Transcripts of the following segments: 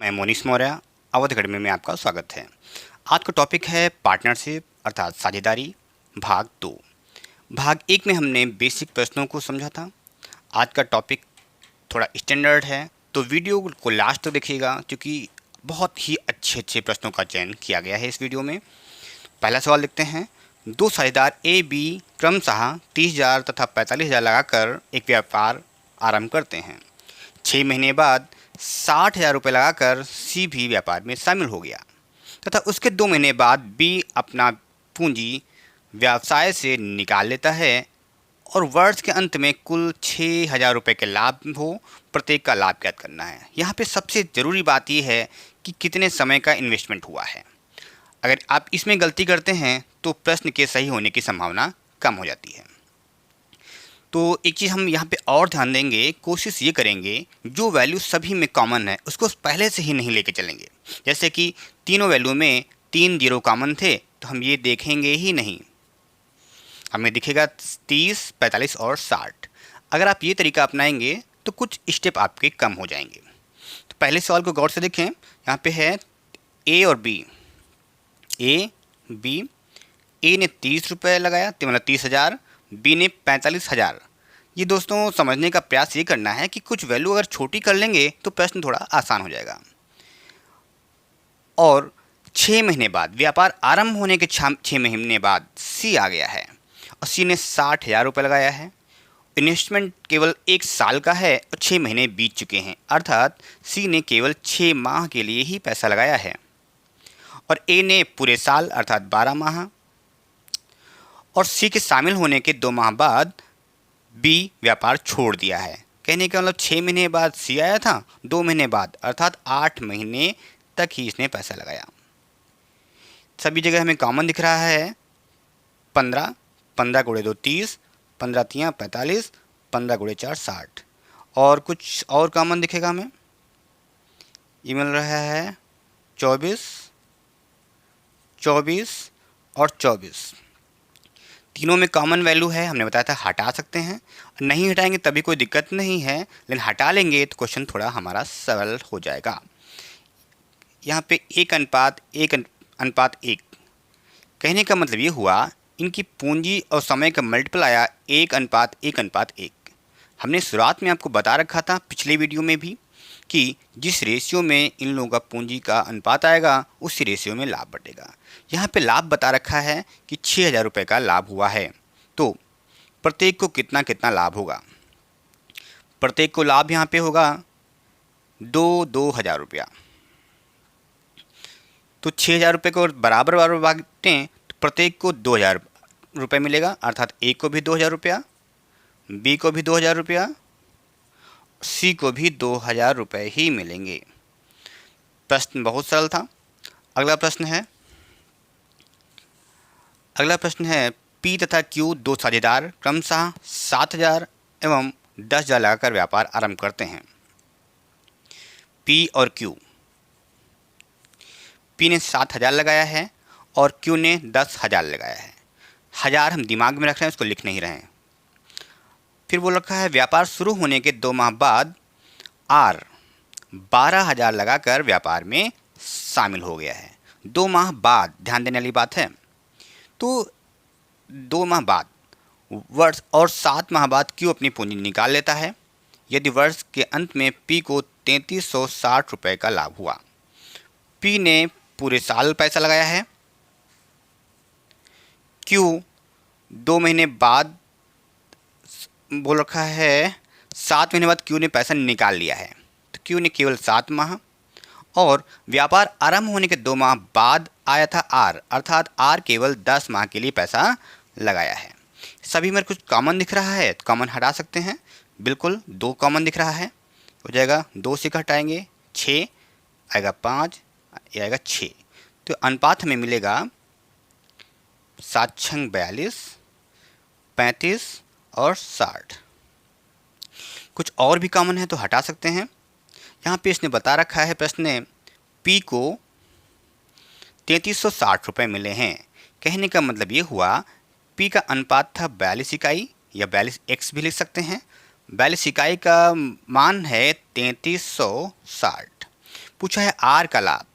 मैं मोनिश मौर्य, अवध अकेडमी में आपका स्वागत है। आज का टॉपिक है पार्टनरशिप अर्थात साझेदारी, भाग 2। भाग 1 में हमने बेसिक प्रश्नों को समझा था। आज का टॉपिक थोड़ा स्टैंडर्ड है, तो वीडियो को लास्ट तक देखिएगा क्योंकि बहुत ही अच्छे प्रश्नों का चयन किया गया है इस वीडियो में। पहला सवाल देखते हैं। दो साझेदार ए बी क्रमशः 30,000 तथा 45,000 लगाकर एक व्यापार आरंभ करते हैं। 6 महीने बाद 60,000 रुपये लगाकर सी भी व्यापार में शामिल हो गया तथा उसके 2 महीने बाद बी अपना पूंजी व्यवसाय से निकाल लेता है और वर्ष के अंत में कुल 6,000 रुपये के लाभ हो। प्रत्येक का लाभ ज्ञात करना है। यहाँ पे सबसे ज़रूरी बात यह है कि कितने समय का इन्वेस्टमेंट हुआ है। अगर आप इसमें गलती करते हैं तो प्रश्न के सही होने की संभावना कम हो जाती है। तो एक चीज़ हम यहाँ पे और ध्यान देंगे, कोशिश ये करेंगे जो वैल्यू सभी में कॉमन है उसको पहले से ही नहीं लेके चलेंगे। जैसे कि तीनों वैल्यू में 3 जीरो कॉमन थे तो हम ये देखेंगे ही नहीं, हमें दिखेगा 30, 45 और 60। अगर आप ये तरीका अपनाएंगे तो कुछ स्टेप आपके कम हो जाएंगे। तो पहले सवाल को गौर से देखें। यहाँ पे है ए और बी। ए ने 30 रुपये लगाया, तो मतलब 30,000। बी ने 45,000। ये दोस्तों समझने का प्रयास ये करना है कि कुछ वैल्यू अगर छोटी कर लेंगे तो प्रश्न थोड़ा आसान हो जाएगा। और 6 महीने बाद, व्यापार आरंभ होने के 6 महीने बाद सी आ गया है और सी ने 60,000 रुपये लगाया है। इन्वेस्टमेंट केवल 1 साल का है और 6 महीने बीत चुके हैं, अर्थात सी ने केवल 6 माह के लिए ही पैसा लगाया है और ए ने पूरे साल अर्थात 12 माह। और सी के शामिल होने के 2 माह बाद बी व्यापार छोड़ दिया है। कहने का मतलब 6 महीने बाद सी आया था, 2 महीने बाद अर्थात 8 महीने तक ही इसने पैसा लगाया। सभी जगह हमें कॉमन दिख रहा है 15, 15 गुणे 2 30, 15 तियाँ 45, 15 गुणे 4 60। और कुछ और कॉमन दिखेगा हमें, ये मिल रहा है 24, 24 और 24। तीनों में कॉमन वैल्यू है, हमने बताया था हटा सकते हैं। नहीं हटाएंगे तभी कोई दिक्कत नहीं है, लेकिन हटा लेंगे तो क्वेश्चन थोड़ा हमारा सरल हो जाएगा। यहाँ पे 1:1 कहने का मतलब ये हुआ इनकी पूंजी और समय का मल्टीपल आया 1:1:1। हमने शुरुआत में आपको बता रखा था पिछले वीडियो में भी कि जिस रेशियो में इन लोगों का पूंजी का अनुपात आएगा उसी रेशियो में लाभ बटेगा। यहाँ पे लाभ बता रखा है कि 6,000 रुपये का लाभ हुआ है, तो प्रत्येक को कितना कितना लाभ होगा। प्रत्येक को लाभ यहाँ पे होगा 2,000 रुपया। तो 6,000 रुपये को बराबर बांटें तो प्रत्येक को 2,000 रुपये मिलेगा, अर्थात ए को भी 2,000 रुपया, बी को भी 2,000 रुपया, सी को भी 2,000 रुपये ही मिलेंगे। प्रश्न बहुत सरल था। अगला प्रश्न है पी तथा क्यू दो साझेदार क्रमशः 7,000 एवं 10,000 लगाकर व्यापार आरंभ करते हैं। पी और क्यू, पी ने 7,000 लगाया है और क्यू ने 10,000 लगाया है। हज़ार हम दिमाग में रख रहे हैं, उसको लिख नहीं रहे हैं। फिर बोल रखा है व्यापार शुरू होने के 2 माह बाद आर 12,000 लगाकर व्यापार में शामिल हो गया है। 2 माह बाद, ध्यान देने वाली बात है। तो 2 माह बाद, वर्ष और 7 माह बाद क्यू अपनी पूंजी निकाल लेता है। यदि वर्ष के अंत में पी को 3,360 रुपये का लाभ हुआ। पी ने पूरे साल पैसा लगाया है, क्यू 2 महीने बाद बोल रखा है 7 महीने बाद क्यू ने पैसा निकाल लिया है, तो क्यू ने केवल 7 माह। और व्यापार आरंभ होने के 2 माह बाद आया था आर, अर्थात आर केवल 10 माह के लिए पैसा लगाया है। सभी में कुछ कॉमन दिख रहा है, तो कॉमन हटा सकते हैं। बिल्कुल 2 कॉमन दिख रहा है, हो जाएगा 2 से हटाएंगे 6 आएगा, 5 ये आएगा 6। तो अनुपात हमें मिलेगा 7 छंग 42, 35 और 60। कुछ और भी कॉमन है तो हटा सकते हैं। यहाँ पे इसने बता रखा है प्रश्न ने पी को 3,360 रुपये मिले हैं। कहने का मतलब ये हुआ पी का अनुपात था 42 इकाई या 42x भी लिख सकते हैं। 42 इकाई का मान है 3,360। पूछा है आर का लाभ।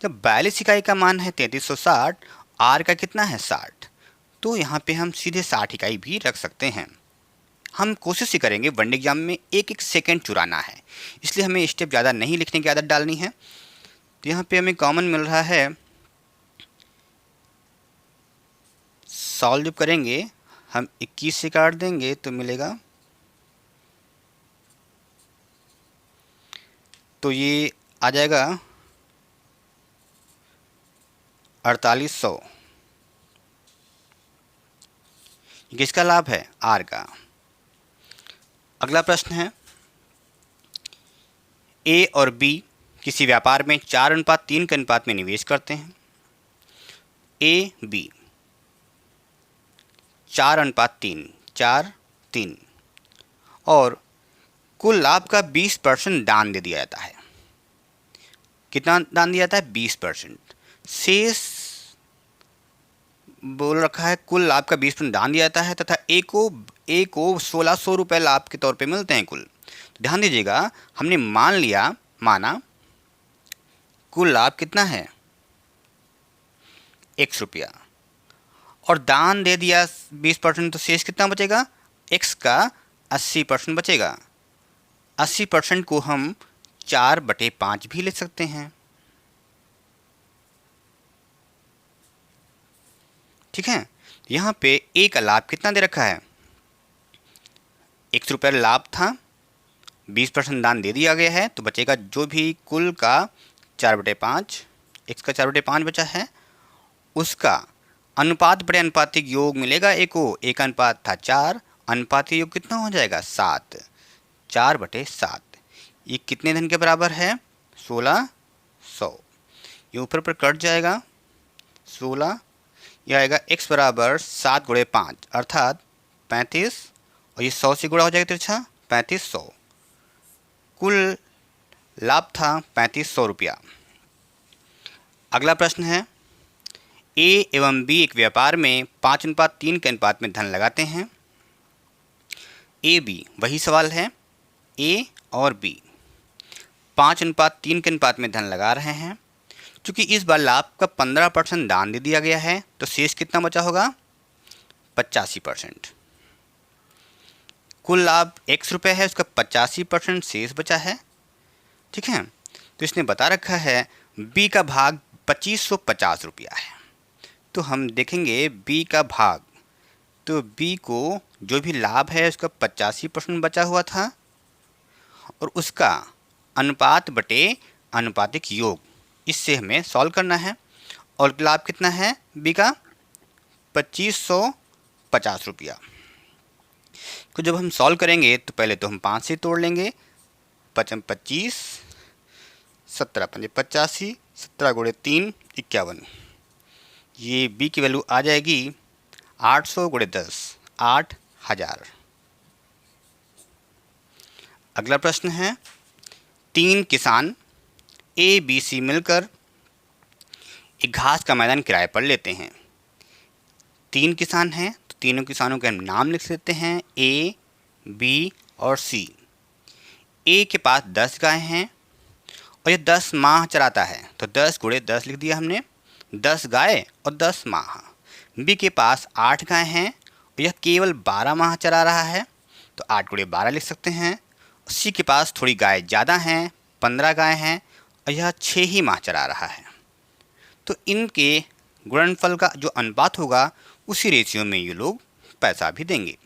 जब 42 इकाई का मान है 3360, आर का कितना है 60, तो यहाँ पे हम सीधे 60 इकाई भी रख सकते हैं। हम कोशिश ही करेंगे वन एग्जाम में एक एक सेकंड चुराना है, इसलिए हमें स्टेप ज़्यादा नहीं लिखने की आदत डालनी है। तो यहाँ पे हमें कॉमन मिल रहा है, सॉल्व जब करेंगे हम 21 से काट देंगे तो मिलेगा, तो ये आ जाएगा 4800। किसका लाभ है? आर का। अगला प्रश्न है, ए और बी किसी व्यापार में 4:3 के अनुपात में निवेश करते हैं। ए बी 4:3, 4, 3, और कुल लाभ का 20% दान दे दिया जाता है। कितना दान दिया जाता है? 20%। शेष बोल रखा है कुल लाभ का 20% दान दिया जाता है तथा ए को 1600 रुपये लाभ के तौर पे मिलते हैं कुल। तो ध्यान दीजिएगा, हमने माना कुल लाभ कितना है? x रुपया, और दान दे दिया 20%, तो शेष कितना बचेगा? x का 80% बचेगा। 80% को हम 4/5 भी लिख सकते हैं। ठीक है, यहाँ पे ए का लाभ कितना दे रखा है? ₹1 लाभ था, 20% दान दे दिया गया है, तो बचेगा जो भी कुल का 4/5, x का 4/5 बचा है, उसका अनुपात बटे अनुपातिक योग मिलेगा ए को। ए का अनुपात था 4, अनुपातिक योग कितना हो जाएगा? 7, 4/7। ये कितने धन के बराबर है? 1600। ये ऊपर पर कट जाएगा 16, यह आएगा x बराबर 7 × 5 अर्थात 35, और ये 100 से गुणा हो जाएगा तिरछा 3500। कुल लाभ था 3500 रुपया। अगला प्रश्न है, ए एवं बी एक व्यापार में 5:3 के अनुपात में धन लगाते हैं। ए बी, वही सवाल है, ए और बी 5:3 के अनुपात में धन लगा रहे हैं। चूँकि इस बार लाभ का 15% दान दे दिया गया है, तो शेष कितना बचा होगा? 85%। कुल लाभ x रुपये है, उसका 85% शेष बचा है। ठीक है, तो इसने बता रखा है b का भाग 2550 रुपया है। तो हम देखेंगे b का भाग, तो b को जो भी लाभ है उसका 85% बचा हुआ था, और उसका अनुपात बटे अनुपातिक योग, इससे हमें सॉल्व करना है। और लाभ कितना है बी का? 2550 रुपया। तो जब हम सॉल्व करेंगे तो पहले तो हम 5 से तोड़ लेंगे, 25, 17 पंजे 85, 17 × 3 51। ये बी की वैल्यू आ जाएगी 800 × 10, 8000। अगला प्रश्न है, 3 किसान ए बी सी मिलकर एक घास का मैदान किराए पर लेते हैं। 3 किसान हैं, तो तीनों किसानों के हम नाम लिख लेते हैं, ए, बी और सी। ए के पास 10 गाय हैं और ये 10 माह चराता है, तो 10 × 10 लिख दिया हमने, 10 गाय और 10 माह। बी के पास 8 गाय हैं और यह केवल 12 माह चरा रहा है, तो 8 × 12 लिख सकते हैं। सी के पास थोड़ी गाय ज़्यादा हैं, 15 गाय हैं और यह 6 ही माह चरा रहा है। तो इनके गुणनफल का जो अनुपात होगा उसी रेशियो में ये लोग पैसा भी देंगे।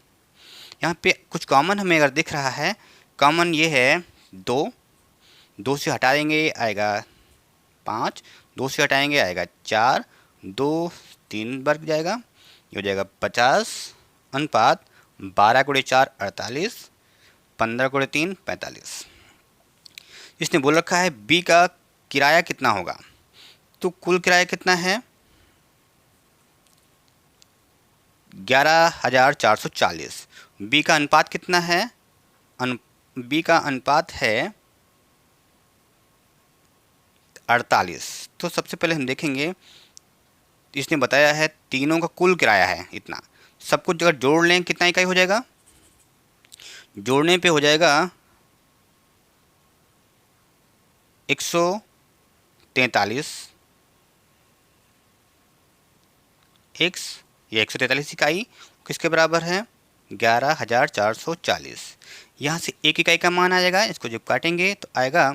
यहाँ पे कुछ कॉमन हमें अगर दिख रहा है, कॉमन ये है 2 से हटा देंगे आएगा 5, 2 से हटाएंगे आएगा 4, 2 3 वर्ग जाएगा, ये हो जाएगा 50 अनुपात 12 × 4 48, 15 × 3 45। इसने बोल रखा है बी का किराया कितना होगा, तो कुल किराया कितना है 11,440। बी का अनुपात कितना है, बी का अनुपात है 48। तो सबसे पहले हम देखेंगे, इसने बताया है तीनों का कुल किराया है इतना, सब कुछ अगर जोड़ लें कितना इकाई हो जाएगा, जोड़ने पे हो जाएगा 143 x, ये 143 इकाई किसके बराबर है? 11,440। यहाँ से एक इकाई का मान आ जाएगा, इसको जब काटेंगे तो आएगा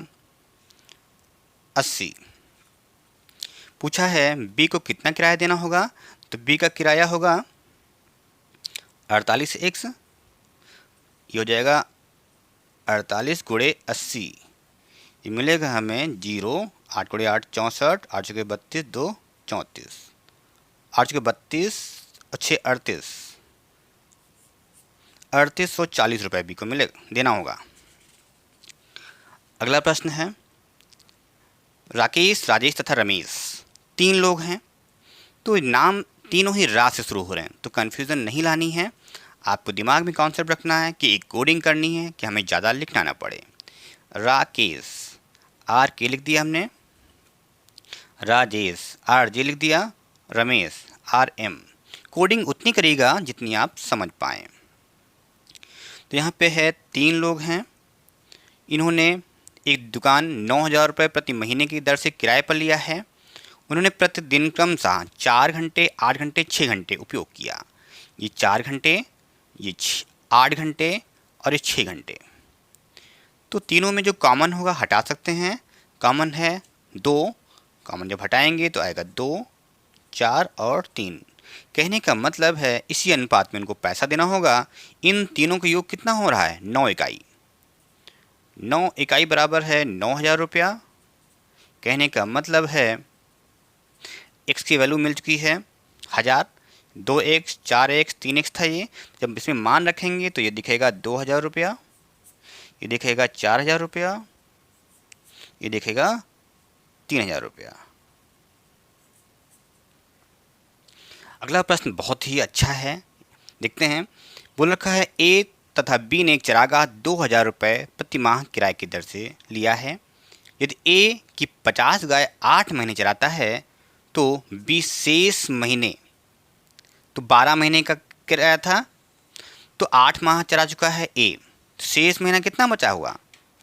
80। पूछा है बी को कितना किराया देना होगा, तो बी का किराया होगा 48x, ये हो जाएगा 48 गुणे 80, ये मिलेगा हमें 0, 8 गुणे 8 64, 8 चौके 32, 2 34, 8 चौके 32 और 6 38, 3840 रुपये बी को मिलेगा, देना होगा। अगला प्रश्न है, राकेश, राजेश तथा रमेश 3 लोग हैं, तो नाम तीनों ही रा से शुरू हो रहे हैं, तो कन्फ्यूज़न नहीं लानी है। आपको दिमाग में कॉन्सेप्ट रखना है कि एक कोडिंग करनी है कि हमें ज़्यादा लिखना ना पड़े। राकेश, आर के लिख दिया हमने, राजेश आर जे लिख दिया, रमेश आर एम। कोडिंग उतनी करेगा जितनी आप समझ पाएँ। तो यहाँ पे है 3 लोग हैं, इन्होंने एक दुकान 9,000 रुपये प्रति महीने की दर से किराए पर लिया है। उन्होंने प्रतिदिन क्रमशः 4 घंटे, 8 घंटे, 6 घंटे उपयोग किया। ये 4 घंटे, ये 8 घंटे और ये 6 घंटे। तो तीनों में जो कॉमन होगा हटा सकते हैं। कॉमन है 2, कॉमन जब हटाएंगे तो आएगा 2, 4 और 3। कहने का मतलब है इसी अनुपात में इनको पैसा देना होगा। इन तीनों का योग कितना हो रहा है? 9 इकाई। 9 इकाई बराबर है 9,000 रुपया। कहने का मतलब है x की वैल्यू मिल चुकी है 1000, 2x, 4x, 3x था ये। जब इसमें मान रखेंगे तो ये दिखेगा 2,000 रुपया, ये दिखेगा 4,000 रुपया, ये दिखेगा 3,000 रुपया। अगला प्रश्न बहुत ही अच्छा है, देखते हैं। बोल रखा है ए तथा बी ने एक चरागाह 2,000 रुपये प्रति माह किराए की दर से लिया है। यदि ए की 50 गाय 8 महीने चराता है तो बी शेष महीने, तो 12 महीने का किराया था, तो 8 माह चरा चुका है ए, शेष महीना कितना बचा हुआ?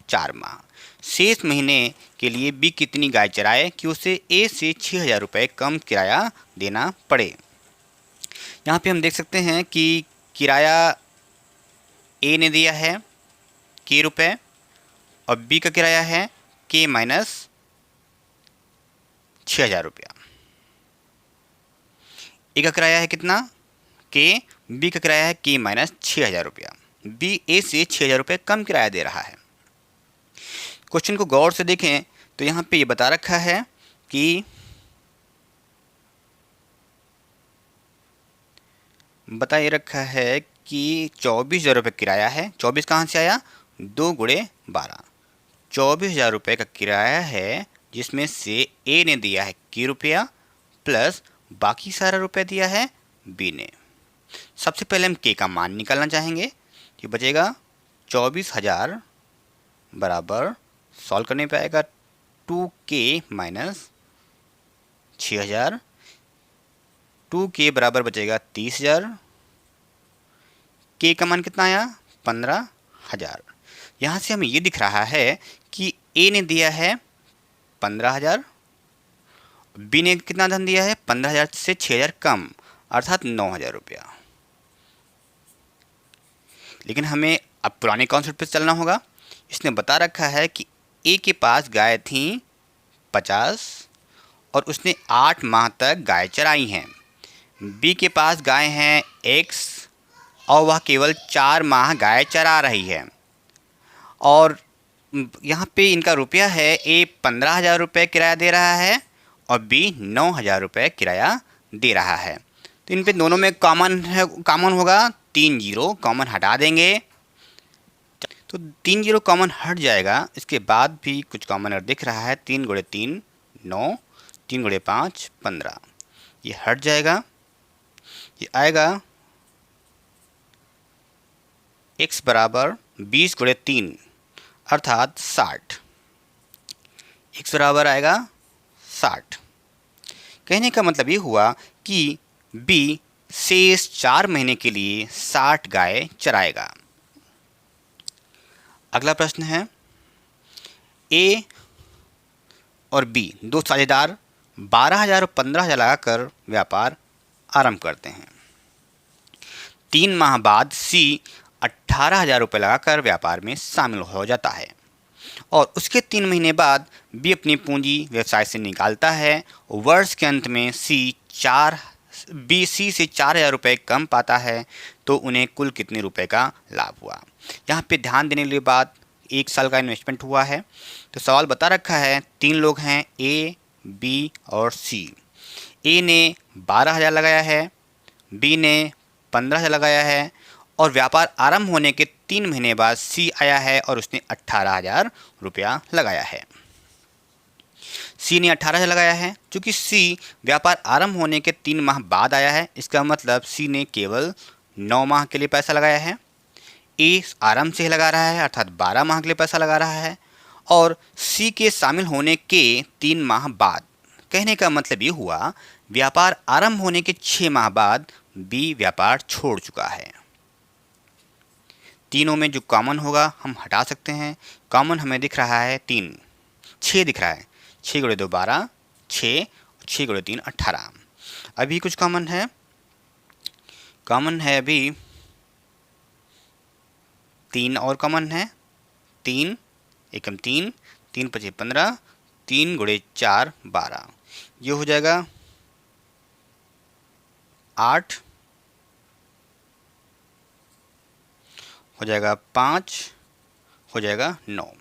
4 माह। शेष महीने के लिए बी कितनी गाय चराए कि उसे ए से 6,000 रुपये कम किराया देना पड़े। यहाँ पे हम देख सकते हैं कि किराया ए ने दिया है k रुपये और बी का किराया है k माइनस 6,000 रुपया। ए का किराया है कितना? k, बी का किराया है k माइनस 6,000 रुपया। बी ए से 6,000 रुपये कम किराया दे रहा है। क्वेश्चन को गौर से देखें तो यहाँ पे ये बता रखा है कि बताइए रखा है कि 24,000 रुपये किराया है। 24 कहाँ से आया? 2 गुणे 12, 24,000 रुपये का किराया है, जिसमें से ए ने दिया है k रुपया प्लस बाकी सारा रुपया दिया है बी ने। सबसे पहले हम k का मान निकालना चाहेंगे। ये बचेगा 24,000 बराबर, सॉल्व करने पे आएगा 2k माइनस 6,000, 2k बराबर बचेगा 30,000। k का मान कितना आया? 15,000। यहाँ से हमें ये दिख रहा है कि a ने दिया है 15,000, b ने कितना धन दिया है? 15,000 से 6,000 कम, अर्थात 9,000 रुपया। लेकिन हमें अब पुराने कॉन्सेप्ट पे चलना होगा। इसने बता रखा है कि a के पास गाय थी 50 और उसने 8 माह तक गाय चराई हैं। b के पास गाय हैं x और वह केवल 4 माह गाय चरा रही है। और यहाँ पे इनका रुपया है, a 15,000 रुपये किराया दे रहा है और b 9,000 रुपये किराया दे रहा है। तो इन पे दोनों में कॉमन होगा 3 जीरो, कॉमन हटा देंगे तो 3 जीरो कॉमन हट जाएगा। इसके बाद भी कुछ कॉमन दिख रहा है, 3 गुणे 3 9, 3 गुणे 5 15, ये हट जाएगा। ये आएगा x बराबर 20 गुणे 3 अर्थात 60। x बराबर आएगा 60। कहने का मतलब ये हुआ कि b शेष 4 महीने के लिए 60 गाय चराएगा। अगला प्रश्न है, a और बी दो साझेदार 12,000 और 15,000 लगाकर व्यापार आरंभ करते हैं। 3 माह बाद सी 18,000 रुपये लगाकर व्यापार में शामिल हो जाता है और उसके 3 महीने बाद बी अपनी पूंजी व्यवसाय से निकालता है। वर्ष के अंत में बी सी से 4,000 रुपये कम पाता है, तो उन्हें कुल कितने रुपए का लाभ हुआ। यहाँ पे ध्यान देने वाली बात, 1 साल का इन्वेस्टमेंट हुआ है। तो सवाल बता रखा है 3 लोग हैं, ए, बी और सी। ए ने 12,000 लगाया है, बी ने 15,000 लगाया है और व्यापार आरंभ होने के 3 महीने बाद सी आया है और उसने 18,000 रुपया लगाया है। सी ने 18,000 लगाया है। चूँकि सी व्यापार आरंभ होने के 3 माह बाद आया है, इसका मतलब सी ने केवल 9 माह के लिए पैसा लगाया है। ए आरंभ से ही लगा रहा है, अर्थात 12 माह के लिए पैसा लगा रहा है और सी के शामिल होने के 3 माह बाद, कहने का मतलब ये हुआ व्यापार आरंभ होने के 6 माह बाद बी व्यापार छोड़ चुका है। तीनों में जो कॉमन होगा हम हटा सकते हैं। कॉमन हमें दिख रहा है 3, 6 दिख रहा है। 6 गुणे 2 12, 6, 6 गुणे 3 18। अभी कुछ कॉमन है, अभी 3 और कॉमन है। 3 एकम 3, 3 पचे 15, 3 गुणे 4 12, ये हो जाएगा 8, हो जाएगा 5, हो जाएगा 9।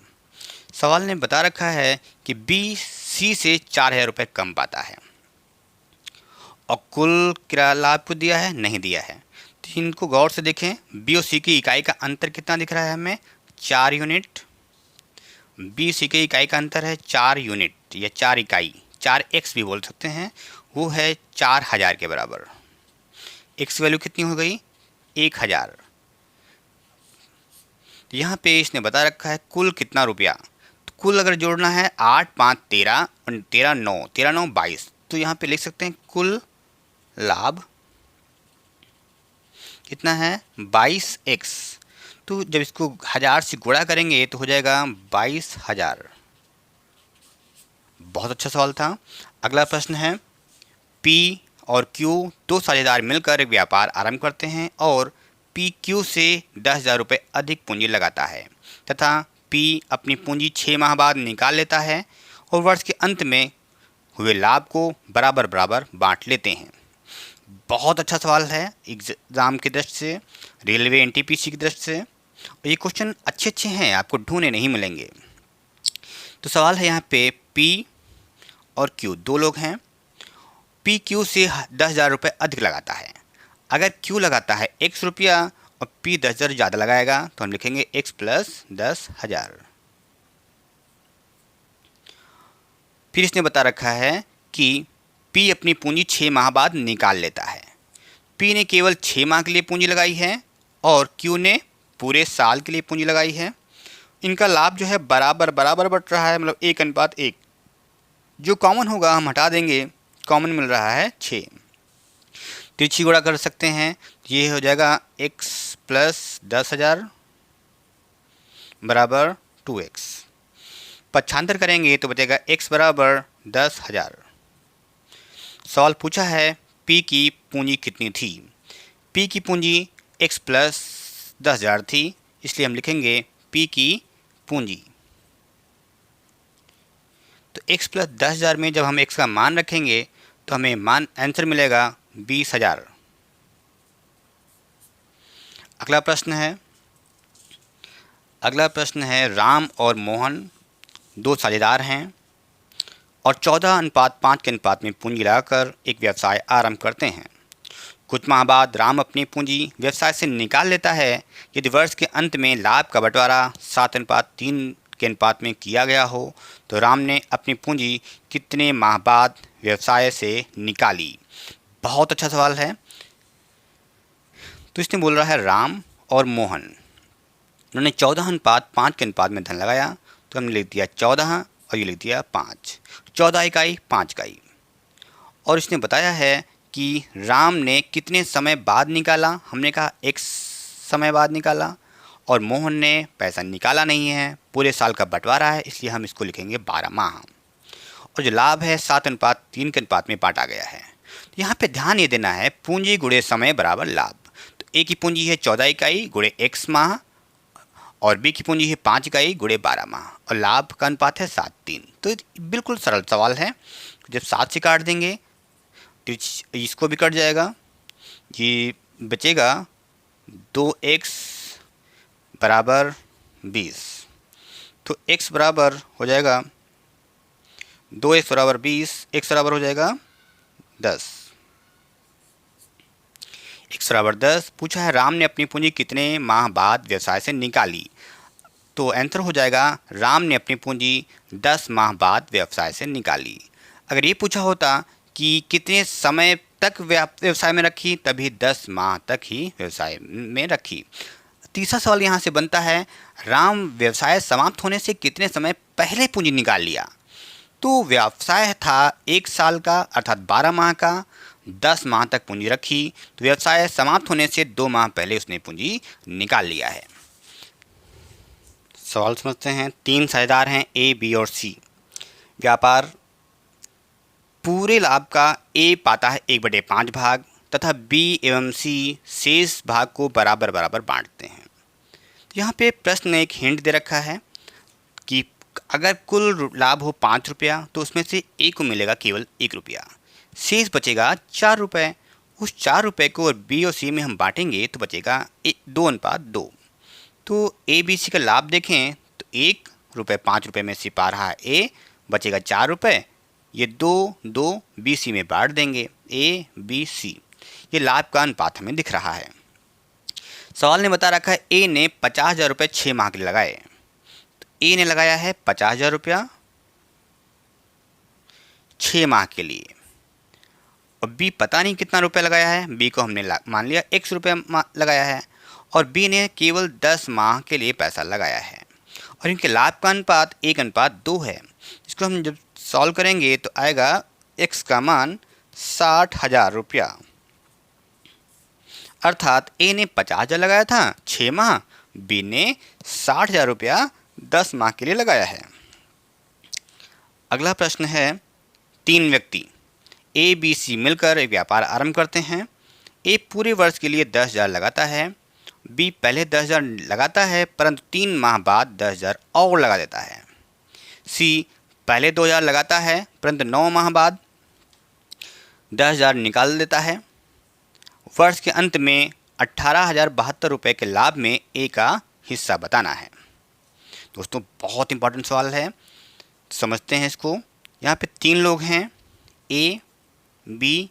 सवाल ने बता रखा है कि बी सी से 4,000 रुपये कम पाता है और कुल किराया लाभ को दिया है, नहीं दिया है। तो इनको गौर से देखें। बी और सी की इकाई का अंतर कितना दिख रहा है हमें? 4 यूनिट। बी सी की इकाई का अंतर है 4 यूनिट या 4 इकाई, 4x भी बोल सकते हैं। वो है 4,000 के बराबर। x वैल्यू कितनी हो गई? 1,000। यहाँ पे इसने बता रखा है कुल कितना रुपया। तो कुल अगर जोड़ना है 8 5 13 और 13 9, 13 9 22, तो यहाँ पे लिख सकते हैं कुल लाभ कितना है? 22x। तो जब इसको 1000 से गुणा करेंगे तो हो जाएगा 22,000। बहुत अच्छा सवाल था। अगला प्रश्न है, P और Q दो साझेदार मिलकर एक व्यापार आरंभ करते हैं और P Q से 10,000 रुपये अधिक पूंजी लगाता है तथा P अपनी पूंजी 6 माह बाद निकाल लेता है और वर्ष के अंत में हुए लाभ को बराबर बराबर बांट लेते हैं। बहुत अच्छा सवाल है एग्ज़ाम की दृष्टि से, रेलवे NTPC की दृष्टि से। और ये क्वेश्चन अच्छे हैं, आपको ढूंढे नहीं मिलेंगे। तो सवाल है यहाँ पे P और Q दो लोग हैं। P Q से 10,000 रुपये अधिक लगाता है। अगर Q लगाता है x रुपया और P 10,000 ज़्यादा लगाएगा तो हम लिखेंगे x प्लस 10,000। फिर इसने बता रखा है कि P अपनी पूंजी 6 माह बाद निकाल लेता है। P ने केवल 6 माह के लिए पूंजी लगाई है और Q ने पूरे साल के लिए पूंजी लगाई है। इनका लाभ जो है बराबर बराबर बट रहा है, मतलब 1:1। जो कॉमन होगा हम हटा देंगे, कॉमन मिल रहा है 6। तिरछी गुणा कर सकते हैं, ये हो जाएगा x प्लस 10,000 बराबर 2x। पक्षांतर करेंगे तो बचेगा x बराबर 10,000। सवाल पूछा है P की पूंजी कितनी थी। P की पूंजी x प्लस 10,000 थी, इसलिए हम लिखेंगे P की पूंजी। तो x प्लस 10,000 में जब हम x का मान रखेंगे तो हमें आंसर मिलेगा 20,000। अगला प्रश्न है राम और मोहन दो साझेदार हैं और 14:5 के अनुपात में पूंजी लगाकर एक व्यवसाय आरंभ करते हैं। कुछ माह बाद राम अपनी पूंजी व्यवसाय से निकाल लेता है। यदि वर्ष के अंत में लाभ का बंटवारा 7:3 के अनुपात में किया गया हो तो राम ने अपनी पूंजी कितने माह बाद व्यवसाय से निकाली। बहुत अच्छा सवाल है। तो इसने बोल रहा है राम और मोहन, उन्होंने 14:5 के अनुपात में धन लगाया, तो हमने लिख दिया 14 और ये लिख दिया 5। 14 इकाई 5 इकाई। और इसने बताया है कि राम ने कितने समय बाद निकाला, हमने कहा एक समय बाद निकाला, और मोहन ने पैसा निकाला नहीं है, पूरे साल का बंटवारा है, इसलिए हम इसको लिखेंगे 12 माह। और जो लाभ है 7:3 के अनुपात में बांटा गया है। तो यहाँ पे ध्यान ये देना है पूंजी गुणे समय बराबर लाभ। तो ए की पूंजी है 14 इकाई गुणे x माह और बी की पूंजी है 5 इकाई गुणे 12 माह और लाभ का अनुपात है 7:3। तो बिल्कुल सरल सवाल है। जब 7 से काट देंगे तो इसको भी कट जाएगा, ये बचेगा 2x बराबर 20। तो x बराबर हो जाएगा 2x बराबर 20, x बराबर हो जाएगा 10। x बराबर 10 पूछा है राम ने अपनी पूंजी कितने माह बाद व्यवसाय से निकाली। तो आंसर हो जाएगा राम ने अपनी पूंजी 10 माह बाद व्यवसाय से निकाली। अगर ये पूछा होता कि कितने समय तक व्यवसाय में रखी, तभी 10 माह तक ही व्यवसाय में रखी। तीसरा सवाल यहाँ से बनता है राम व्यवसाय समाप्त होने से कितने समय पहले पूंजी निकाल लिया। तो व्यवसाय था 1 साल का अर्थात 12 माह का, 10 माह तक पूंजी रखी, तो व्यवसाय समाप्त होने से 2 माह पहले उसने पूंजी निकाल लिया है। सवाल समझते हैं। 3 साझेदार हैं ए, बी और सी। व्यापार पूरे लाभ का ए पाता है 1/5 भाग तथा बी एवं सी शेष भाग को बराबर बराबर बांटते हैं। यहाँ पे प्रश्न ने एक हिंट दे रखा है कि अगर कुल लाभ हो 5 रुपया तो उसमें से ए को मिलेगा केवल 1 रुपया, शेष बचेगा 4 रुपये। उस 4 रुपये को और बी और सी में हम बांटेंगे तो बचेगा 2:2। तो ए बी सी का लाभ देखें तो 1 रुपये 5 रुपये में से पा रहा है ए, बचेगा 4 रुपये, ये 2 बी सी में बांट देंगे ए बी सी। ये लाभ का अनुपात हमें दिख रहा है। सवाल ने बता रखा है ए ने 50,000 रुपये 6 माह के लिए लगाए। तो ए ने लगाया है 50,000 रुपया 6 माह के लिए और बी पता नहीं कितना रुपया लगाया है। बी को हमने मान लिया 100 रुपये लगाया है और बी ने केवल 10 माह के लिए पैसा लगाया है और इनके लाभ का अनुपात 1:2 है। इसको हम जब सॉल्व करेंगे तो आएगा x का मान 60,000 रुपया, अर्थात ए ने 50,000 लगाया था 6 माह, बी ने 60,000 रुपया 10 माह के लिए लगाया है। अगला प्रश्न है 3 व्यक्ति ए बी सी मिलकर एक व्यापार आरंभ करते हैं। ए पूरे वर्ष के लिए 10,000 लगाता है, बी पहले 10,000 लगाता है परंतु 3 माह बाद 10,000 और लगा देता है, सी पहले 2,000 लगाता है परंतु 9 माह बाद 10,000 निकाल देता है। वर्ष के अंत में 18,072 रुपये के लाभ में ए का हिस्सा बताना है। दोस्तों बहुत इंपॉर्टेंट सवाल है, समझते हैं इसको। यहाँ पे 3 लोग हैं ए बी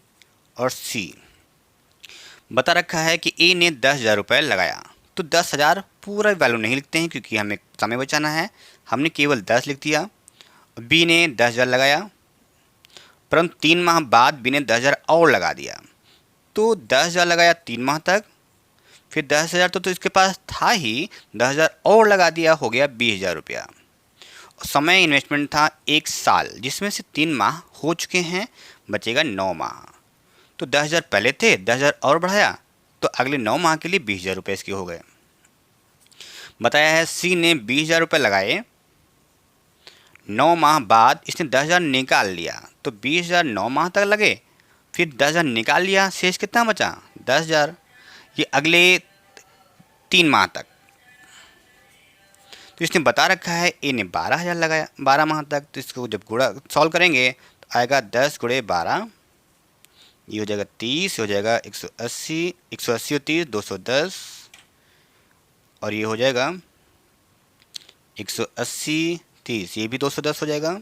और सी। बता रखा है कि ए ने 10,000 रुपये लगाया, तो 10,000 पूरा वैल्यू नहीं लिखते हैं क्योंकि हमें समय बचाना है, हमने केवल 10 लिख दिया। बी ने 10,000 लगाया परंतु 3 माह बाद बी ने 10,000 और लगा दिया, तो 10,000 लगाया 3 माह तक, फिर 10,000 तो इसके पास था ही, 10,000 और लगा दिया, हो गया 20,000 रुपया। समय इन्वेस्टमेंट था 1 साल जिसमें से 3 माह हो चुके हैं, बचेगा 9 माह। तो 10,000 पहले थे, 10,000 और बढ़ाया तो अगले 9 माह के लिए 20,000 रुपये इसके हो गए। बताया है सी ने 20,000 रुपये लगाए, 9 माह बाद इसने 10,000 निकाल लिया, तो 20,000 9 माह तक लगे, फिर 10,000 निकाल लिया, शेष कितना बचा 10,000, ये अगले 3 माह तक। तो इसने बता रखा है ए ने 12,000 लगाया 12 माह तक, तो इसको जब गुणा सॉल्व करेंगे तो आएगा 10 गुणे 12, ये हो जाएगा 30, हो जाएगा 180, 180 और 30 210 और ये हो जाएगा 180 30, ये भी 210 हो जाएगा।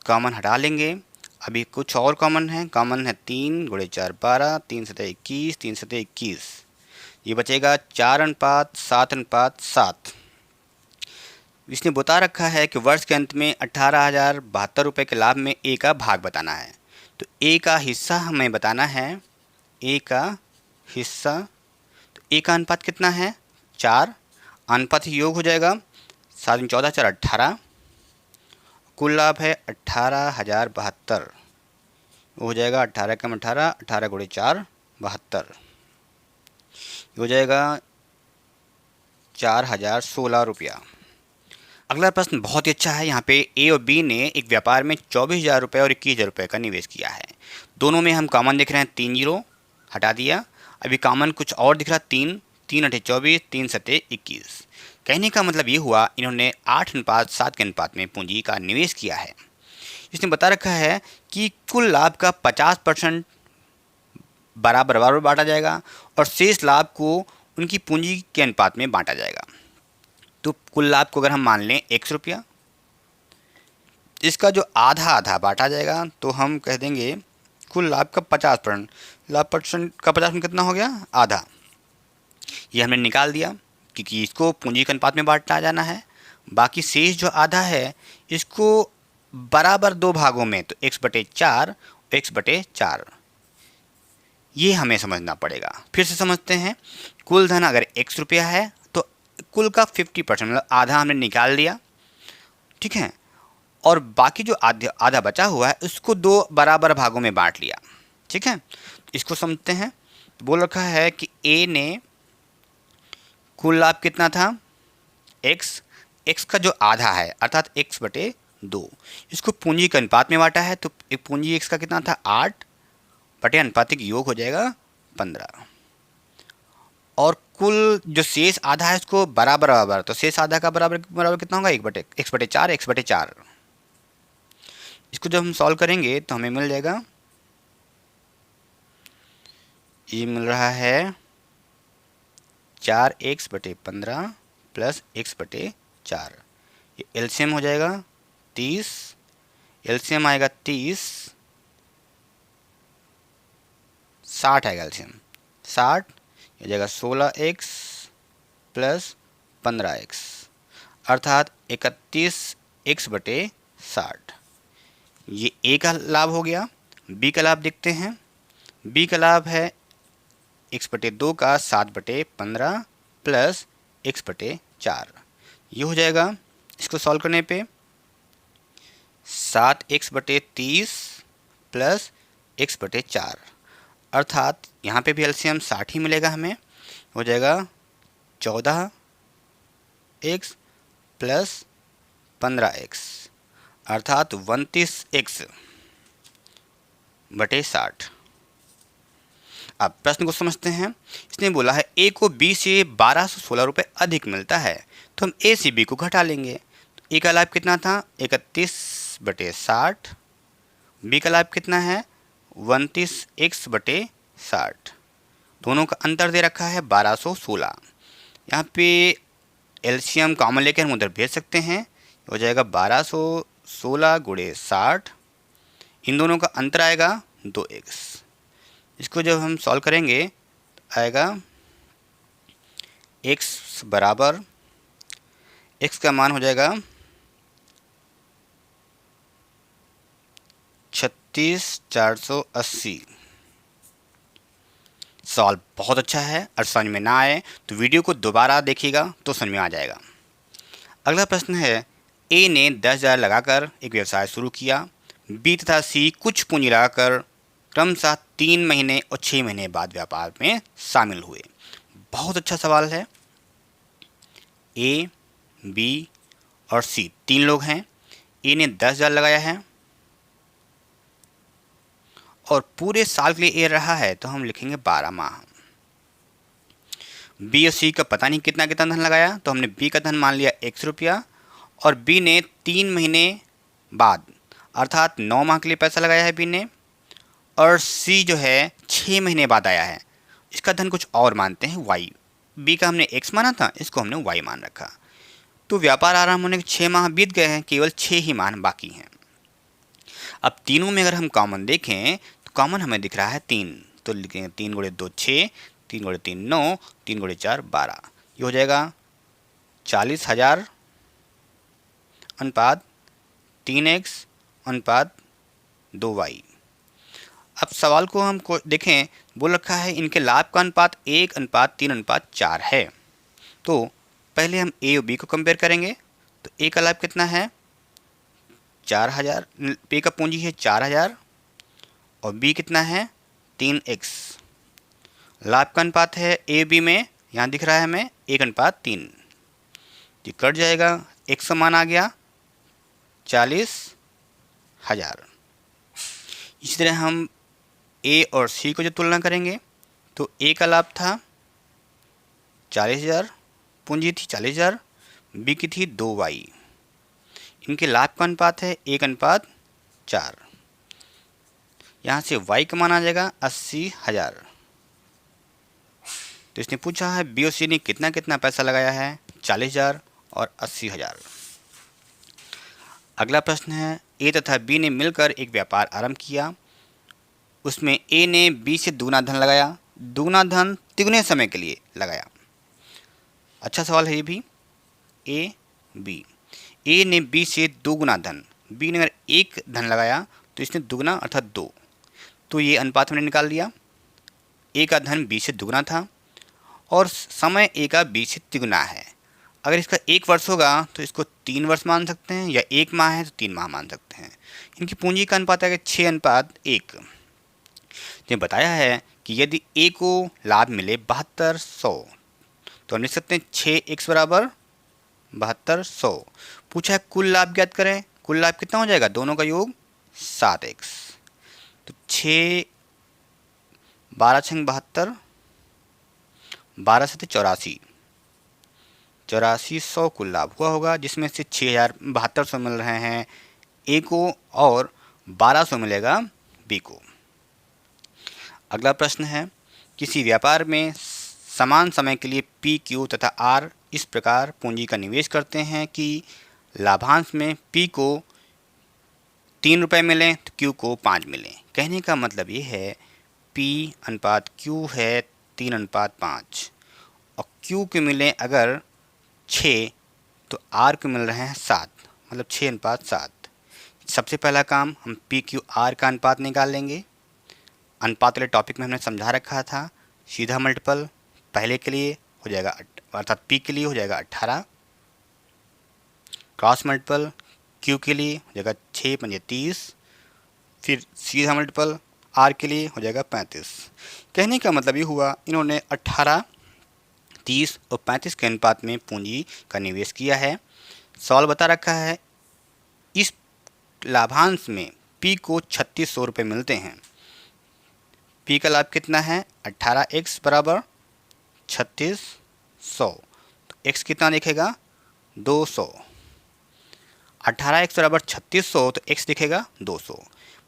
कॉमन हटा लेंगे, अभी कुछ और कॉमन है, कॉमन है 3 गुणे 4 12, 3 सतह 21, 3 सतह 21, ये बचेगा 4:7:7। इसने बता रखा है कि वर्ष के अंत में 18,072 रुपये के लाभ में ए का भाग बताना है। तो ए का हिस्सा हमें बताना है, ए का हिस्सा, तो ए का अनुपात कितना है 4, अनुपात योग हो जाएगा 7 14 4 18, कुल लाभ है 18,072, हो जाएगा 18 कम 18, 18 गुणे 4 72, हो जाएगा 4,016 रुपया। अगला प्रश्न बहुत ही अच्छा है। यहाँ पे ए और बी ने एक व्यापार में 24,000 रुपये और 21,000 रुपये का निवेश किया है। दोनों में हम कॉमन देख रहे हैं 3 जीरो, हटा दिया। अभी कॉमन कुछ और दिख रहा, 3, 3 अठे 24, 3 सत्ते 21। कहने का मतलब ये हुआ इन्होंने 8:7 के अनुपात में पूंजी का निवेश किया है। इसने बता रखा है कि कुल लाभ का 50% बराबर बराबर बांटा जाएगा और शेष लाभ को उनकी पूंजी के अनुपात में बांटा जाएगा। तो कुल लाभ को अगर हम मान लें 100 रुपया, इसका जो आधा आधा बांटा जाएगा तो हम कह देंगे कुल लाभ का 50%। लाभ परसेंट का 50% कितना हो गया? आधा। ये हमने निकाल दिया क्योंकि इसको पूंजी के अनुपात में बांटा जाना है। बाकी शेष जो आधा है इसको बराबर 2 भागों में, तो x/4 x/4 ये हमें समझना पड़ेगा। फिर से समझते हैं। कुल धन अगर 100 रुपया है तो कुल का 50% मतलब आधा हमने निकाल दिया, ठीक है, और बाकी जो आधा बचा हुआ है उसको 2 बराबर भागों में बांट लिया, ठीक है। इसको समझते हैं। बोल रखा है कि ए ने कुल लाभ कितना था? x का जो आधा है अर्थात x/2, इसको पूंजी के अनुपात में बांटा है तो एक पूंजी x का कितना था? 8 बटे अनुपातिक योग हो जाएगा 15। और कुल जो शेष आधा है इसको बराबर बराबर, तो शेष आधा का बराबर बराबर कितना होगा? x/4 इसको जब हम सॉल्व करेंगे तो हमें मिल जाएगा, ये मिल रहा है 4x/15 प्लस x/4। ये एलसीएम हो जाएगा 30, एलसीएम आएगा 30, 60 आएगा एलसीएम 60, ये जाएगा 16x प्लस 15x अर्थात 31x/60। ये ए का लाभ हो गया। बी का लाभ देखते हैं। बी का लाभ है x/2 का 7/15 प्लस x/4। ये हो जाएगा, इसको सॉल्व करने पे 7x/30 प्लस x/4 अर्थात यहाँ पे भी एलसीएम 60 ही मिलेगा हमें, हो जाएगा 14x प्लस 15x अर्थात 29x/60। अब प्रश्न को समझते हैं। इसने बोला है ए को बी से 1216 रुपये अधिक मिलता है तो हम ए से बी को घटा लेंगे। तो ए का लाभ कितना था? 31/60। बी का लाभ कितना है? 29x/60। दोनों का अंतर दे रखा है 1216। यहाँ पे एलसीएम कॉमन लेकर हम उधर भेज सकते हैं, हो जाएगा 1216 × 60। इन दोनों का अंतर आएगा 2x। इसको जब हम सॉल्व करेंगे आएगा x बराबर, x का मान हो जाएगा 36,480। सवाल बहुत अच्छा है और समझ में ना आए तो वीडियो को दोबारा देखिएगा तो समझ में आ जाएगा। अगला प्रश्न है, ए ने 10,000 लगाकर एक व्यवसाय शुरू किया। बी तथा सी कुछ पूंजी लगाकर क्रमशः 3 महीने और 6 महीने बाद व्यापार में शामिल हुए। बहुत अच्छा सवाल है। ए, बी और सी 3 लोग हैं। ए ने 10,000 लगाया है और पूरे साल के लिए ए रहा है तो हम लिखेंगे 12 माह। बी और सी का पता नहीं कितना कितना धन लगाया, तो हमने बी का धन मान लिया 100 रुपया और बी ने 3 महीने बाद अर्थात 9 माह के लिए पैसा लगाया है बी ने, और सी जो है 6 महीने बाद आया है। इसका धन कुछ और मानते हैं वाई। बी का हमने x माना था, इसको हमने वाई मान रखा। तो व्यापार आरंभ होने के 6 माह बीत गए हैं, केवल 6 ही माह बाकी हैं। अब तीनों में अगर हम कॉमन देखें तो कॉमन हमें दिख रहा है 3, तो लिखेंगे 3 × 2 6, 3 × 3 9, 3 × 4 12। ये हो जाएगा 40,000 अनुपात 3x अनुपात 2y। अब सवाल को हम देखें, बोल रखा है इनके लाभ का अनुपात 1:3:4 है। तो पहले हम ए और बी को कंपेयर करेंगे। तो ए का लाभ कितना है? 4,000, ए का पूंजी है 4,000 और बी कितना है? 3x। लाभ का अनुपात है ए बी में, यहाँ दिख रहा है हमें 1:3। ये कट जाएगा, x का मान आ गया 40,000। इसी तरह हम a और c को जो तुलना करेंगे तो a का लाभ था 40,000, पूंजी थी 40,000, b की थी 2y। इनके लाभ का अनुपात है 1:4। यहाँ से y का मान आ जाएगा 80,000। तो इसने पूछा है बी और सी ने कितना कितना पैसा लगाया है, 40,000 और 80,000। अगला प्रश्न है ए तथा बी ने मिलकर एक व्यापार आरंभ किया। उसमें ए ने बी से दुगना धन लगाया, दुगना धन तिगुने समय के लिए लगाया। अच्छा सवाल है ये भी। ए ने बी से दोगुना धन, बी ने अगर एक धन लगाया तो इसने दुगना अर्थात 2, तो ये अनुपात हमने निकाल लिया। ए का धन बी से दुगना था और समय ए का बी से तिगुना है। अगर इसका 1 वर्ष होगा तो इसको 3 वर्ष मान सकते हैं, या 1 माह है तो 3 माह मान सकते हैं। इनकी पूंजी का अनुपात है 6:1। ने बताया है कि यदि ए को लाभ मिले 7200 तो हम लिख सकते हैं 6x बराबर 7200। पूछा है कुल लाभ ज्ञात करें, कुल लाभ कितना हो जाएगा, दोनों का योग 7x। तो 6 12 छंग 72, 12 से 84, 8400 कुल लाभ हुआ होगा, जिसमें से 6,7200 मिल रहे हैं ए को और 1200 मिलेगा बी को। अगला प्रश्न है किसी व्यापार में समान समय के लिए पी, क्यू तथा आर इस प्रकार पूंजी का निवेश करते हैं कि लाभांश में पी को 3 रुपये मिलें तो क्यू को 5 मिलें। कहने का मतलब ये है पी अनुपात क्यू है 3:5 और क्यू के मिलें अगर 6 तो आर को मिल रहे हैं 7, मतलब 6:7। सबसे पहला काम हम पी क्यू आर का अनुपात निकाल लेंगे। अनुपात वाले टॉपिक में हमने समझा रखा था, सीधा मल्टीपल पहले के लिए हो जाएगा अर्थात पी के लिए हो जाएगा 18, क्रॉस मल्टीपल क्यू के लिए हो जाएगा 6 × 30, फिर सीधा मल्टीपल आर के लिए हो जाएगा 35। कहने का मतलब ये हुआ इन्होंने 18, 30 और 35 के अनुपात में पूंजी का निवेश किया है। सवाल बता रखा है इस लाभांश में पी को 3600 रुपये मिलते हैं। पी का लाभ कितना है, 18x बराबर 3600, तो x कितना दिखेगा 200। 18x बराबर 3600 तो x दिखेगा 200।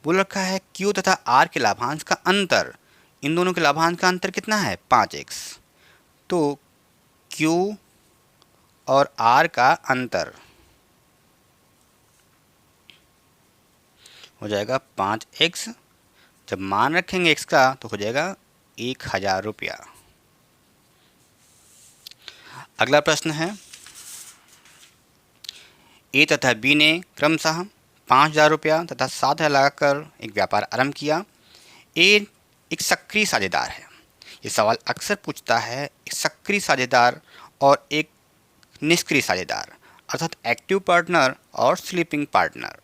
बोल रखा है q तथा r के लाभांश का अंतर, इन दोनों के लाभांश का अंतर कितना है 5x। तो q और r का अंतर हो जाएगा 5x। जब मान रखेंगे x का तो हो जाएगा 1,000 रुपया। अगला प्रश्न है ए तथा बी ने क्रमशः 5,000 रुपया तथा 7,000 लगाकर एक व्यापार आरंभ किया। ए एक सक्रिय साझेदार है। ये सवाल अक्सर पूछता है एक सक्रिय साझेदार और एक निष्क्रिय साझेदार अर्थात एक्टिव पार्टनर और स्लीपिंग पार्टनर।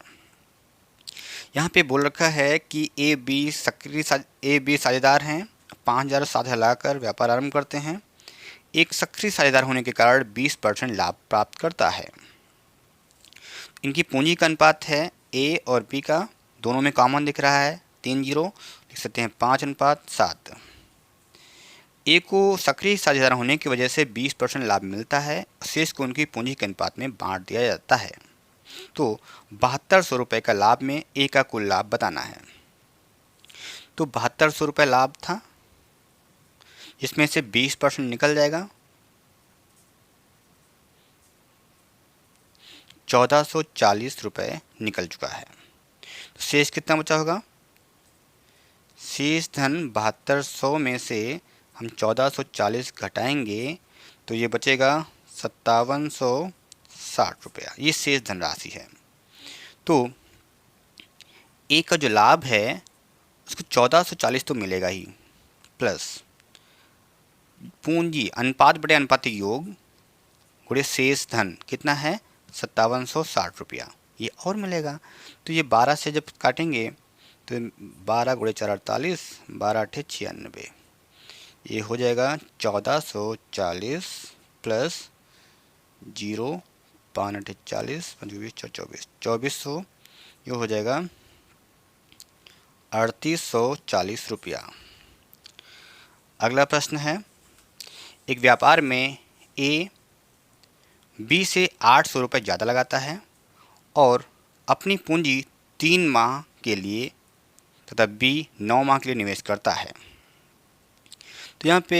यहाँ पे बोल रखा है कि ए बी साझेदार हैं, 5,000 और 7,000 लगाकर व्यापार आरंभ करते हैं। एक सक्रिय साझेदार होने के कारण 20% लाभ प्राप्त करता है। इनकी पूंजी का अनुपात है ए और बी का, दोनों में कॉमन दिख रहा है 3 0, लिख सकते हैं 5:7। ए को सक्रिय साझेदार होने की वजह से 20% लाभ मिलता है, शेष को उनकी पूंजी के अनुपात में बांट दिया जाता है। तो 7200 रुपये का लाभ में ए का कुल लाभ बताना है। तो 7200 रुपये लाभ था, इसमें से 20% निकल जाएगा, 1440 रुपये निकल चुका है। तो शेष कितना बचा होगा, शेष धन 7200 में से हम 1440 घटाएंगे तो ये बचेगा 5760 रुपया। ये शेष धनराशि है। तो ए का जो लाभ है उसको 1440 तो मिलेगा ही, प्लस पूंजी अनुपात बटे अनुपात योग गुणे शेष धन कितना है 5760 रुपया, ये और मिलेगा। तो ये 12 से जब काटेंगे तो 12 × 4 48, 12 × 8 96, ये हो जाएगा 1440 प्लस 0 5 8 40 5 20 24 2400, ये हो जाएगा 3840 रुपया। अगला प्रश्न है, एक व्यापार में ए बी से 800 रुपये ज़्यादा लगाता है और अपनी पूंजी 3 माह के लिए तथा बी 9 माह के लिए निवेश करता है। तो यहाँ पे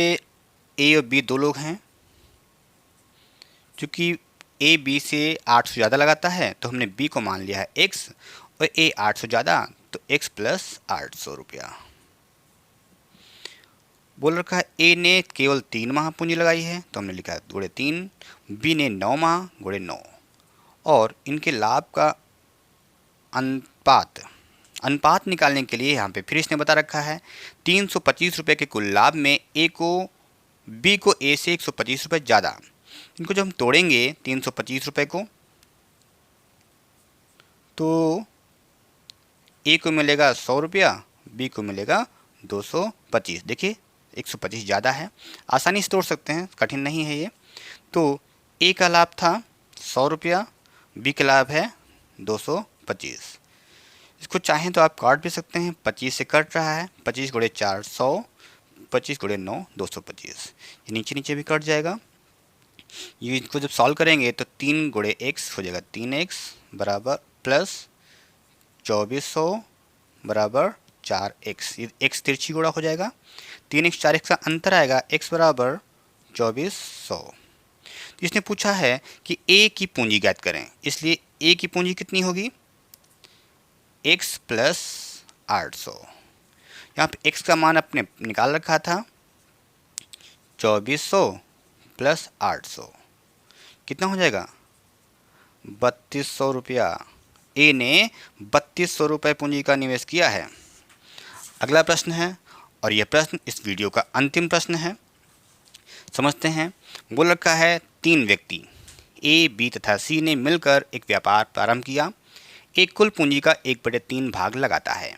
ए और बी दो लोग हैं। चूँकि ए बी से 800 ज़्यादा लगाता है तो हमने बी को मान लिया है x, और ए 800 ज़्यादा तो x प्लस 800 रुपया। बोल रखा है ए ने केवल 3 माह पूंजी लगाई है तो हमने लिखा है गुणे 3, बी ने 9 माह गुणे 9, और इनके लाभ का अनुपात निकालने के लिए यहाँ पे फिर इसने बता रखा है 325 रुपये के कुल लाभ में बी को ए से 125 रुपये ज़्यादा। इनको जब हम तोड़ेंगे 325 रुपये को, तो ए को मिलेगा 100 रुपया, बी को मिलेगा 225। देखिए 125 ज़्यादा है, आसानी से तोड़ सकते हैं, कठिन नहीं है ये। तो ए का लाभ था 100 रुपया, बी का लाभ है 225। इसको चाहें तो आप काट भी सकते हैं, 25 से कट रहा है, 25 गुणे 4 100, 25 गुणे 9 225, ये नीचे नीचे भी कट जाएगा। ये इसको जब सॉल्व करेंगे तो 3 गुणे x हो जाएगा 3x बराबर प्लस 2400 बराबर 4x, ये x तिरछी गुणा हो जाएगा, 3x 4x का अंतर आएगा, x बराबर 2400। इसने पूछा है कि a की पूंजी ज्ञात करें, इसलिए a की पूंजी कितनी होगी x प्लस 800। यहाँ पे x का मान अपने निकाल रखा था 2400 प्लस 800, कितना हो जाएगा 3200 रुपया। ए ने 3200 रुपये पूंजी का निवेश किया है। अगला प्रश्न है, और यह प्रश्न इस वीडियो का अंतिम प्रश्न है, समझते हैं। बोल रखा है 3 व्यक्ति ए बी तथा सी ने मिलकर एक व्यापार प्रारंभ किया। एक कुल पूंजी का 1/3 भाग लगाता है।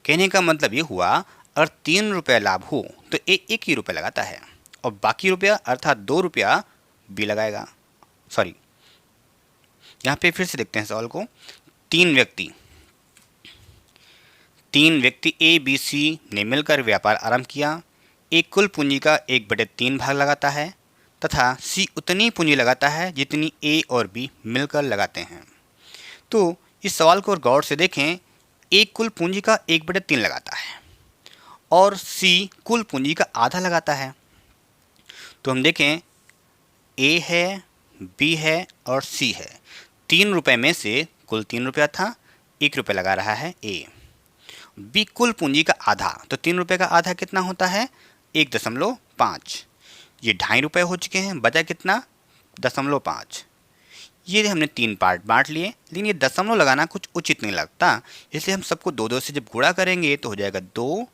कहने का मतलब ये हुआ, अगर 3 रुपये लाभ हो तो ए 1 ही रुपये लगाता है और बाकी रुपया अर्थात 2 रुपया बी लगाएगा। सॉरी, यहाँ पे फिर से देखते हैं सवाल को। 3 व्यक्ति ए बी सी ने मिलकर व्यापार आरंभ किया। एक कुल पूंजी का 1/3 भाग लगाता है तथा सी उतनी पूंजी लगाता है जितनी ए और बी मिलकर लगाते हैं। तो इस सवाल को गौर से देखें, एक कुल पूंजी का 1/3 लगाता है और सी कुल पूंजी का आधा लगाता है। तो हम देखें, ए है, बी है और सी है। 3 रुपये में से कुल 3 रुपया था, 1 रुपये लगा रहा है ए। बी कुल पूंजी का आधा, तो 3 रुपये का आधा कितना होता है 1.5। ये 2.5 रुपये हो चुके हैं, बचा कितना 0.5। ये हमने 3 पार्ट बांट लिए, लेकिन ये दशमलव लगाना कुछ उचित नहीं लगता, इसलिए हम सबको 2-2 से जब गुणा करेंगे तो हो जाएगा 2,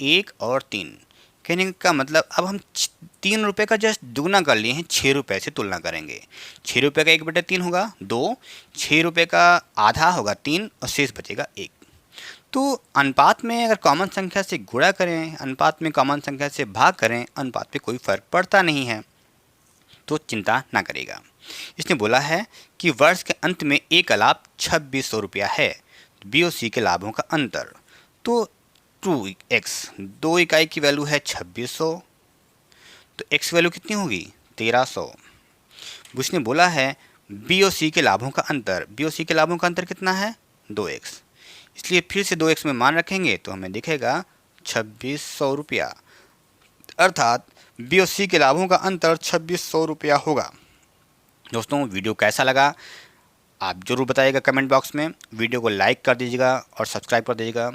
1 और 3। कहने का मतलब अब हम 3 रुपये का जस्ट दुगना कर लिए हैं, 6 रुपये से तुलना करेंगे। 6 रुपये का 1/3 होगा 2, 6 रुपये का आधा होगा 3 और शेष बचेगा 1। तो अनुपात में अगर कॉमन संख्या से गुणा करें, अनुपात में कॉमन संख्या से भाग करें, अनुपात पे कोई फर्क पड़ता नहीं है, तो चिंता ना करेगा। इसने बोला है कि वर्ष के अंत में ए का लाभ 2600 रुपया है, बी और सी के लाभों का अंतर। तो 2x, 2 इकाई की वैल्यू है 2600, तो x वैल्यू कितनी होगी 1300। उसने बोला है बी और सी के लाभों का अंतर, बी और सी के लाभों का अंतर कितना है 2x, इसलिए फिर से 2x में मान रखेंगे तो हमें दिखेगा 2600 रुपया, अर्थात बी और सी के लाभों का अंतर 2600 रुपया होगा। दोस्तों, वीडियो कैसा लगा आप ज़रूर बताइएगा कमेंट बॉक्स में। वीडियो को लाइक कर दीजिएगा और सब्सक्राइब कर दीजिएगा।